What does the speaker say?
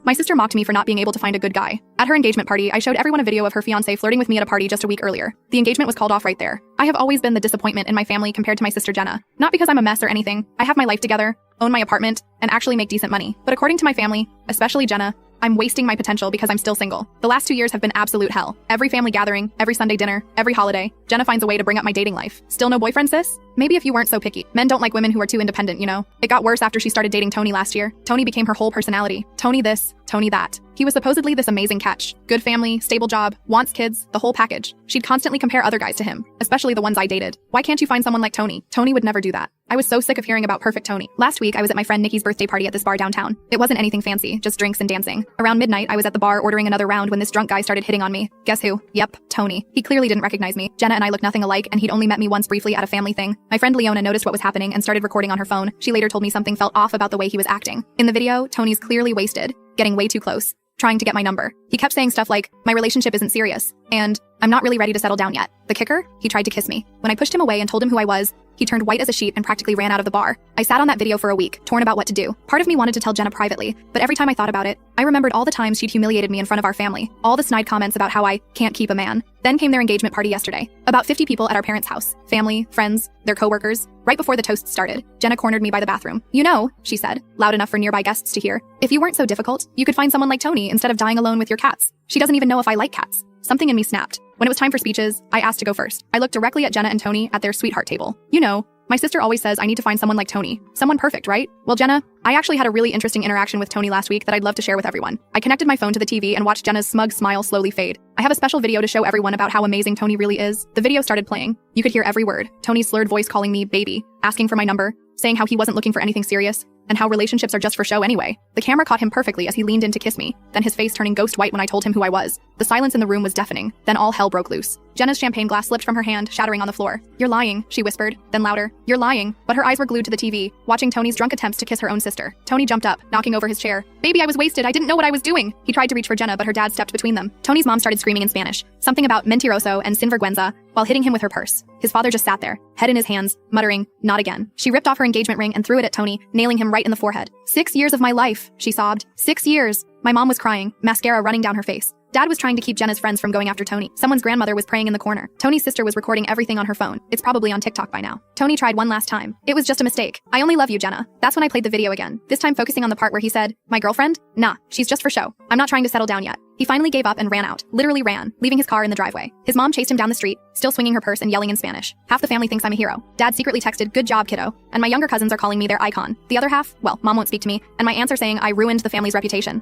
My sister mocked me for not being able to find a good guy. At her engagement party, I showed everyone a video of her fiancé flirting with me at a party just a week earlier. The engagement was called off right there. I have always been the disappointment in my family compared to my sister Jenna. Not because I'm a mess or anything. I have my life together, own my apartment, and actually make decent money. But according to my family, especially Jenna, I'm wasting my potential because I'm still single. The last 2 years have been absolute hell. Every family gathering, every Sunday dinner, every holiday, Jenna finds a way to bring up my dating life. Still no boyfriend, sis? Maybe if you weren't so picky. Men don't like women who are too independent, you know? It got worse after she started dating Tony last year. Tony became her whole personality. Tony this, Tony that. He was supposedly this amazing catch. Good family, stable job, wants kids, the whole package. She'd constantly compare other guys to him, especially the ones I dated. Why can't you find someone like Tony? Tony would never do that. I was so sick of hearing about perfect Tony. Last week, I was at my friend Nikki's birthday party at this bar downtown. It wasn't anything fancy, just drinks and dancing. Around midnight, I was at the bar ordering another round when this drunk guy started hitting on me. Guess who? Yep, Tony. He clearly didn't recognize me. Jenna and I look nothing alike, and he'd only met me once briefly at a family thing. My friend Leona noticed what was happening and started recording on her phone. She later told me something felt off about the way he was acting. In the video, Tony's clearly wasted, getting way too close, trying to get my number. He kept saying stuff like, my relationship isn't serious, and I'm not really ready to settle down yet. The kicker? He tried to kiss me. When I pushed him away and told him who I was, he turned white as a sheet and practically ran out of the bar. I sat on that video for a week, torn about what to do. Part of me wanted to tell Jenna privately, but every time I thought about it, I remembered all the times she'd humiliated me in front of our family, all the snide comments about how I can't keep a man. Then came their engagement party yesterday. About 50 people at our parents' house. Family, friends, their coworkers. Right before the toast started, Jenna cornered me by the bathroom. You know, she said, loud enough for nearby guests to hear, if you weren't so difficult, you could find someone like Tony instead of dying alone with your cats. She doesn't even know if I like cats. Something in me snapped. When it was time for speeches, I asked to go first. I looked directly at Jenna and Tony at their sweetheart table. You know, my sister always says I need to find someone like Tony. Someone perfect, right? Well, Jenna, I actually had a really interesting interaction with Tony last week that I'd love to share with everyone. I connected my phone to the TV and watched Jenna's smug smile slowly fade. I have a special video to show everyone about how amazing Tony really is. The video started playing. You could hear every word. Tony's slurred voice calling me baby, asking for my number, saying how he wasn't looking for anything serious, and how relationships are just for show anyway. The camera caught him perfectly as he leaned in to kiss me, then his face turning ghost white when I told him who I was. The silence in the room was deafening. Then all hell broke loose. Jenna's champagne glass slipped from her hand, shattering on the floor. You're lying, she whispered, then louder. You're lying. But her eyes were glued to the TV, watching Tony's drunk attempts to kiss her own sister. Tony jumped up, knocking over his chair. Baby, I was wasted. I didn't know what I was doing. He tried to reach for Jenna, but her dad stepped between them. Tony's mom started screaming in Spanish, something about mentiroso and sinvergüenza, while hitting him with her purse. His father just sat there, head in his hands, muttering, not again. She ripped off her engagement ring and threw it at Tony, nailing him right in the forehead. 6 years of my life, she sobbed. 6 years. My mom was crying, mascara running down her face. Dad was trying to keep Jenna's friends from going after Tony. Someone's grandmother was praying in the corner. Tony's sister was recording everything on her phone. It's probably on TikTok by now. Tony tried one last time. It was just a mistake. I only love you, Jenna. That's when I played the video again, this time focusing on the part where he said, my girlfriend? Nah, she's just for show. I'm not trying to settle down yet. He finally gave up and ran out, literally ran, leaving his car in the driveway. His mom chased him down the street, still swinging her purse and yelling in Spanish. Half the family thinks I'm a hero. Dad secretly texted, good job, kiddo. And my younger cousins are calling me their icon. The other half, well, mom won't speak to me, and my aunts are saying I ruined the family's reputation.